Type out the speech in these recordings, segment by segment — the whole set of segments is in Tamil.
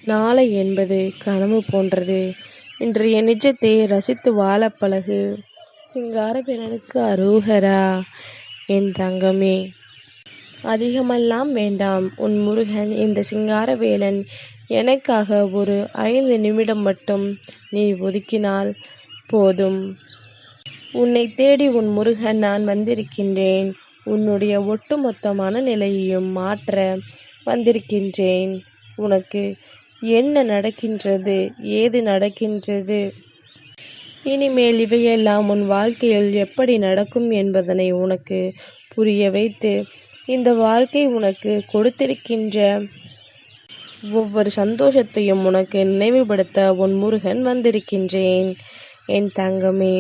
நாளை என்பது கனவு போன்றது. இன்றைய நிஜத்தை ரசித்து வாழப் பழகு. சிங்காரவேலனுக்கு அரோகரா. என் தங்கமே, அதிகமெல்லாம் வேண்டாம். உன் முருகன் இந்த சிங்காரவேலன் எனக்காக ஒரு 5 நிமிடம் மட்டும் நீ ஒதுக்கினால் போதும். உன்னை தேடி உன் முருகன் நான் வந்திருக்கின்றேன். உன்னுடைய ஒட்டுமொத்த மனநிலையையும் மாற்ற வந்திருக்கின்றேன். உனக்கு என்ன நடக்கின்றது, ஏது நடக்கின்றது, இனிமேல் இவையெல்லாம் உன் வாழ்க்கையில் எப்படி நடக்கும் என்பதனை உனக்கு புரிய வைத்து, இந்த வாழ்க்கை உனக்கு கொடுத்திருக்கின்ற ஒவ்வொரு சந்தோஷத்தையும் உனக்கு நினைவுபடுத்த உன் முருகன் வந்திருக்கின்றேன். என் தங்கமே,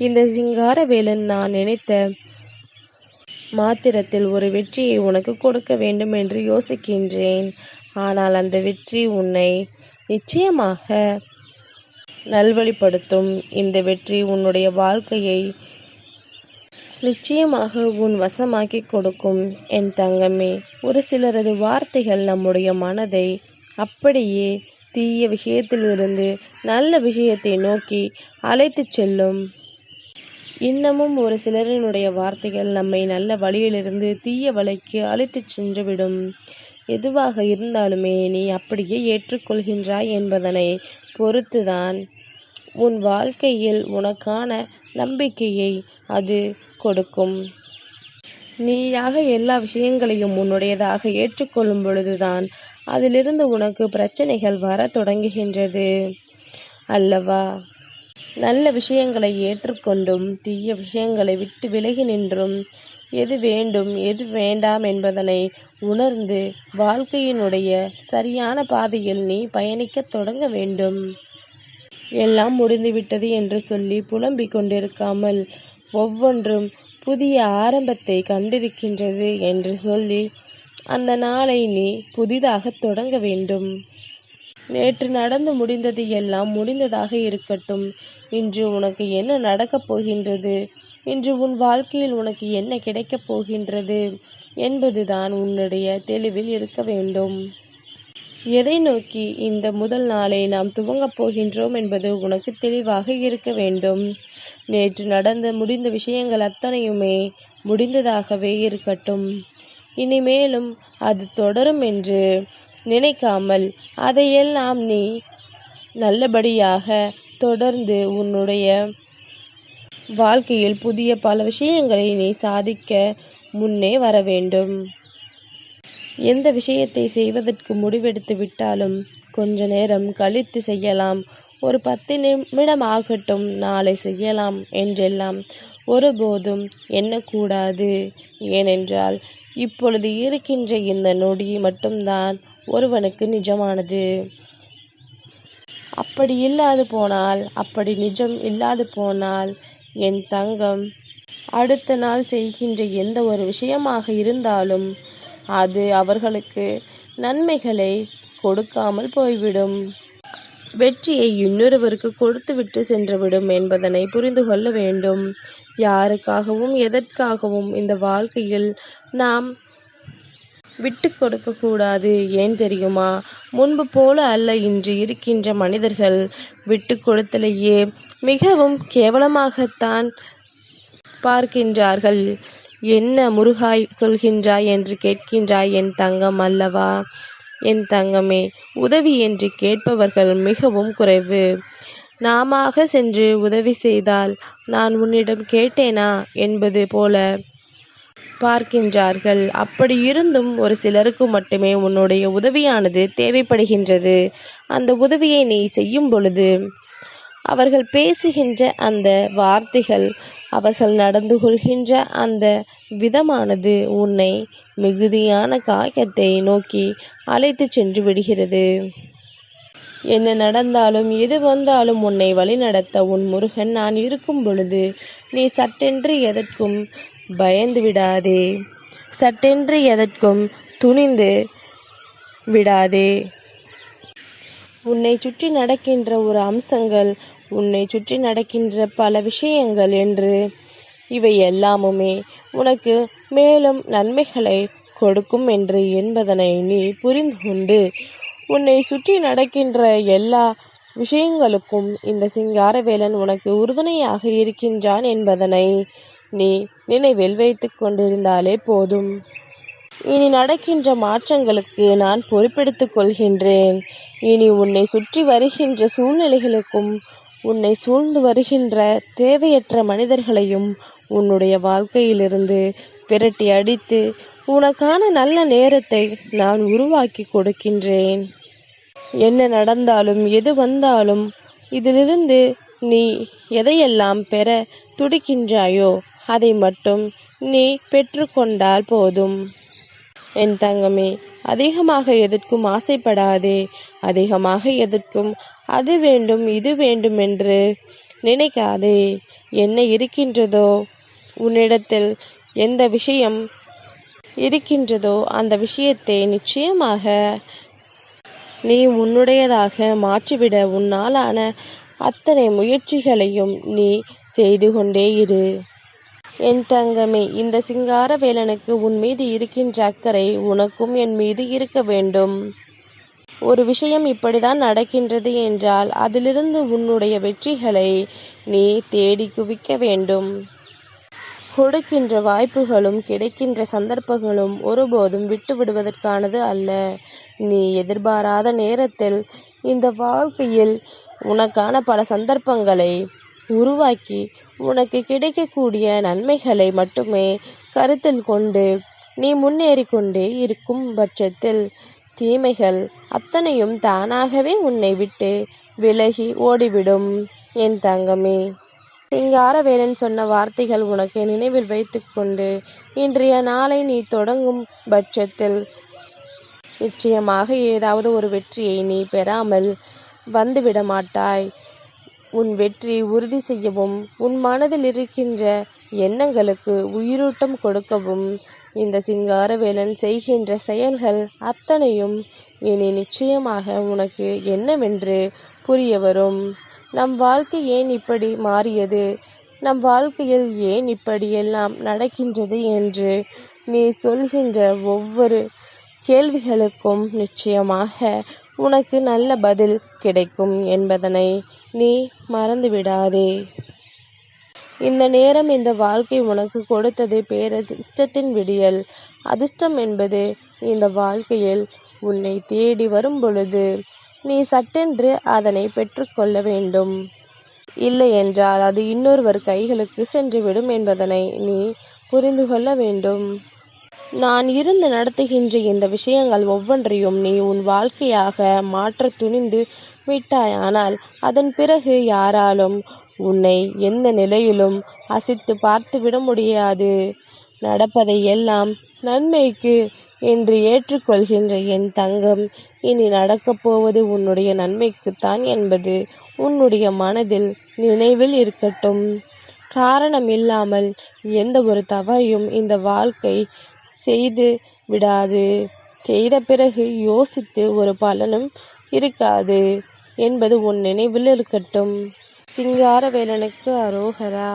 இந்த சிங்காரவேலன் நான் நினைத்த மாத்திரத்தில் ஒரு வெற்றியை உனக்கு கொடுக்க வேண்டும் என்று யோசிக்கின்றேன். ஆனால் அந்த வெற்றி உன்னை நிச்சயமாக நல்வழிப்படுத்தும். இந்த வெற்றி உன்னுடைய வாழ்க்கையை நிச்சயமாக உன் வசமாக்கி கொடுக்கும். என் தங்கமே, ஒரு சிலரது வார்த்தைகள் நம்முடைய மனதை அப்படியே தீய விஷயத்திலிருந்து நல்ல விஷயத்தை நோக்கி அழைத்து செல்லும். இன்னமும் ஒரு சிலரினுடைய வார்த்தைகள் நம்மை நல்ல வழியிலிருந்து தீய வழிக்கு அழைத்து சென்றுவிடும். எதுவாக இருந்தாலுமே நீ அப்படியே ஏற்றுக்கொள்கின்றாய் என்பதனை பொறுத்துதான் உன் வாழ்க்கையில் உனக்கான நம்பிக்கையை அது கொடுக்கும். நீயாக எல்லா விஷயங்களையும் உன்னுடையதாக ஏற்றுக்கொள்ளும் பொழுதுதான் அதிலிருந்து உனக்கு பிரச்சனைகள் வர தொடங்குகின்றது அல்லவா? நல்ல விஷயங்களை ஏற்றுக்கொண்டும் தீய விஷயங்களை விட்டு விலகி நின்றும் எது வேண்டும் எது வேண்டாம் என்பதனை உணர்ந்து வாழ்க்கையினுடைய சரியான பாதையில் நீ பயணிக்க தொடங்க வேண்டும். எல்லாம் முடிந்துவிட்டது என்று சொல்லி புலம்பிக் கொண்டிருக்காமல் ஒவ்வொன்றும் புதிய ஆரம்பத்தை கண்டிருக்கின்றது என்று சொல்லி அந்த நாளை நீ புதிதாக தொடங்க வேண்டும். நேற்று நடந்து முடிந்தது எல்லாம் முடிந்ததாக இருக்கட்டும். இன்று உனக்கு என்ன நடக்கப் போகின்றது, இன்று உன் வாழ்க்கையில் உனக்கு என்ன கிடைக்கப் போகின்றது என்பதுதான் உன்னுடைய தெளிவில் இருக்க வேண்டும். எதை நோக்கி இந்த முதல் நாளை நாம் துவங்கப் போகின்றோம் என்பது உனக்கு தெளிவாக இருக்க வேண்டும். நேற்று நடந்த முடிந்த விஷயங்கள் அத்தனையுமே முடிந்ததாகவே இருக்கட்டும். இனிமேலும் அது தொடரும் என்று நினைக்காமல் அதையெல்லாம் நீ நல்லபடியாக தொடர்ந்து உன்னுடைய வாழ்க்கையில் புதிய பல விஷயங்களை நீ சாதிக்க முன்னே வர வேண்டும். எந்த விஷயத்தை செய்வதற்கு முடிவெடுத்து விட்டாலும் கொஞ்ச நேரம் கழித்து செய்யலாம், ஒரு 10 நிமிடம் ஆகட்டும், நாளை செய்யலாம் என்றெல்லாம் ஒருபோதும் எண்ணக்கூடாது. ஏனென்றால் இப்பொழுது இருக்கின்ற இந்த நொடி மட்டும்தான் ஒருவனுக்கு நிஜமானது. அப்படி இல்லாது போனால், அப்படி நிஜம் இல்லாது போனால் என் தங்கம், அடுத்த நாள் செய்கின்ற எந்த ஒரு விஷயமாக இருந்தாலும் அது அவர்களுக்கு நன்மைகளை கொடுக்காமல் போய்விடும். வெற்றியை இன்னொருவருக்கு கொடுத்துவிட்டு சென்றுவிடும் என்பதனை புரிந்து கொள்ள வேண்டும். யாருக்காகவும் எதற்காகவும் இந்த வாழ்க்கையில் நாம் விட்டு கொடுக்க கூடாது. ஏன் தெரியுமா? முன்பு போல அல்ல இன்று இருக்கின்ற மனிதர்கள். விட்டு கொடுத்தலையே மிகவும் கேவலமாகத்தான் பார்க்கின்றார்கள். என்ன முருகாய் சொல்கின்றாய் என்று கேட்கின்றாய் என் தங்கம் அல்லவா? என் தங்கமே, உதவி என்று கேட்பவர்கள் மிகவும் குறைவு. நாமாக சென்று உதவி செய்தால் நான் உன்னிடம் கேட்டேனா என்பது போல பார்க்கின்றார்கள். அப்படி இருந்தும் ஒரு சிலருக்கு மட்டுமே உன்னுடைய உதவியானது தேவைப்படுகின்றது. அந்த உதவியை நீ செய்யும் பொழுது அவர்கள் பேசுகின்ற அந்த வார்த்தைகள், அவர்கள் நடந்து கொள்கின்ற அந்த விதமானது உன்னை மிகுதியான காயத்தை நோக்கி அழைத்து சென்று விடுகிறது. என்ன நடந்தாலும் எது வந்தாலும் உன்னை வழிநடத்த உன் முருகன் நான் இருக்கும் பொழுது நீ சட்டென்று எதற்கும் பயந்து விடாதே, சட்டென்று எதற்கும் துணிந்து விடாதே. உன்னை சுற்றி நடக்கின்ற ஒரு அம்சங்கள், உன்னை சுற்றி நடக்கின்ற பல விஷயங்கள் என்று இவை எல்லாமுமே உனக்கு மேலும் நன்மைகளை கொடுக்கும் என்று என்பதனை நீ புரிந்து கொண்டு உன்னை சுற்றி நடக்கின்ற எல்லா விஷயங்களுக்கும் இந்த சிங்காரவேலன் உனக்கு உறுதுணையாக இருக்கின்றான் என்பதனை நீ நினைவில் வைத்து கொண்டிருந்தாலே போதும். இனி நடக்கின்ற மாற்றங்களுக்கு நான் பொறுப்பெடுத்துக் கொள்கின்றேன். இனி உன்னை சுற்றி வருகின்ற சூழ்நிலைகளுக்கும் உன்னை சூழ்ந்து வருகின்ற தேவையற்ற மனிதர்களையும் உன்னுடைய வாழ்க்கையிலிருந்து விரட்டி அடித்து உனக்கான நல்ல நேரத்தை நான் உருவாக்கி கொடுக்கின்றேன். என்ன நடந்தாலும் எது வந்தாலும் இதிலிருந்து நீ எதையெல்லாம் பெற துடிக்கின்றாயோ அதை மட்டும் நீ பெற்றுக்கொண்டால் போதும். என் தங்கமே, அதிகமாக எதற்கும் ஆசைப்படாதே. அதிகமாக எதற்கும் அது வேண்டும் இது வேண்டும் என்று நினைக்காதே. என்ன இருக்கின்றதோ உன்னிடத்தில் எந்த விஷயம் இருக்கின்றதோ அந்த விஷயத்தை நிச்சயமாக நீ உன்னுடையதாக மாற்றிவிட உன்னாலான அத்தனை முயற்சிகளையும் நீ செய்து கொண்டே இரு. என் தங்கமே, இந்த சிங்காரவேலனுக்கு உன் மீது இருக்கின்ற அக்கறை உனக்கும் என் மீது இருக்க வேண்டும். ஒரு விஷயம் இப்படிதான் நடக்கின்றது என்றால் அதிலிருந்து உன்னுடைய வெற்றிகளை நீ தேடி குவிக்க வேண்டும். கொடுக்கின்ற வாய்ப்புகளும் கிடைக்கின்ற சந்தர்ப்பங்களும் ஒருபோதும் விட்டு விடுவதற்கானது அல்ல. நீ எதிர்பாராத நேரத்தில் இந்த வாழ்க்கையில் உனக்கான பல சந்தர்ப்பங்களை உருவாக்கி உனக்கு கிடைக்கக்கூடிய நன்மைகளை மட்டுமே கருத்தில் கொண்டு நீ முன்னேறி கொண்டே இருக்கும் பட்சத்தில் தீமைகள் அத்தனையும் தானாகவே உன்னை விட்டு விலகி ஓடிவிடும். என் தங்கமே, சிங்காரவேலன் சொன்ன வார்த்தைகள் உனக்கு நினைவில் வைத்து கொண்டு இன்றைய நாளை நீ தொடங்கும் பட்சத்தில் நிச்சயமாக ஏதாவது ஒரு வெற்றியை நீ பெறாமல் வந்துவிட மாட்டாய். உன் வெற்றி உறுதி செய்யவும் உன் மனதில் இருக்கின்ற எண்ணங்களுக்கு உயிரூட்டம் கொடுக்கவும் இந்த சிங்காரவேலன் செய்கின்ற செயல்கள் அத்தனையும் இனி நிச்சயமாக உனக்கு என்னவென்று புரிய வரும். நம் வாழ்க்கை ஏன் இப்படி மாறியது, நம் வாழ்க்கையில் ஏன் இப்படியெல்லாம் நடக்கின்றது என்று நீ சொல்கின்ற ஒவ்வொரு கேள்விகளுக்கும் நிச்சயமாக உனக்கு நல்ல பதில் கிடைக்கும் என்பதனை நீ மறந்துவிடாதே. இந்த நேரம் இந்த வாழ்க்கை உனக்கு கொடுத்தது பேரதிர்ஷ்டத்தின் விடியல். அதிர்ஷ்டம் என்பது இந்த வாழ்க்கையில் உன்னை தேடி வரும் பொழுது நீ சட்டென்று அதனை பெற்றுக்கொள்ள வேண்டும். இல்லை என்றால் அது இன்னொருவர் கைகளுக்கு சென்றுவிடும் என்பதனை நீ புரிந்து கொள்ள வேண்டும். நான் இருந்து நடத்துகின்ற இந்த விஷயங்கள் ஒவ்வொன்றையும் நீ உன் வாழ்க்கையாக மாற்ற துணிந்து விட்டாயானால் அதன் பிறகு யாராலும் உன்னை எந்த நிலையிலும் அசைத்து பார்த்துவிட முடியாது. நடப்பதை எல்லாம் நன்மைக்கு என்று ஏற்றுக்கொள்கின்ற என் தங்கம், இனி நடக்கப் போவது உன்னுடைய நன்மைக்குத்தான் என்பது உன்னுடைய மனதில் நினைவில் இருக்கட்டும். காரணம் இல்லாமல் எந்த ஒரு தவறையும் இந்த வாழ்க்கை செய்து விடாது. செய்த பிறகு யோசித்து ஒரு பலனும் இருக்காது என்பது உன் நினைவில் இருக்கட்டும். சிங்காரவேலனுக்கு அரோகரா.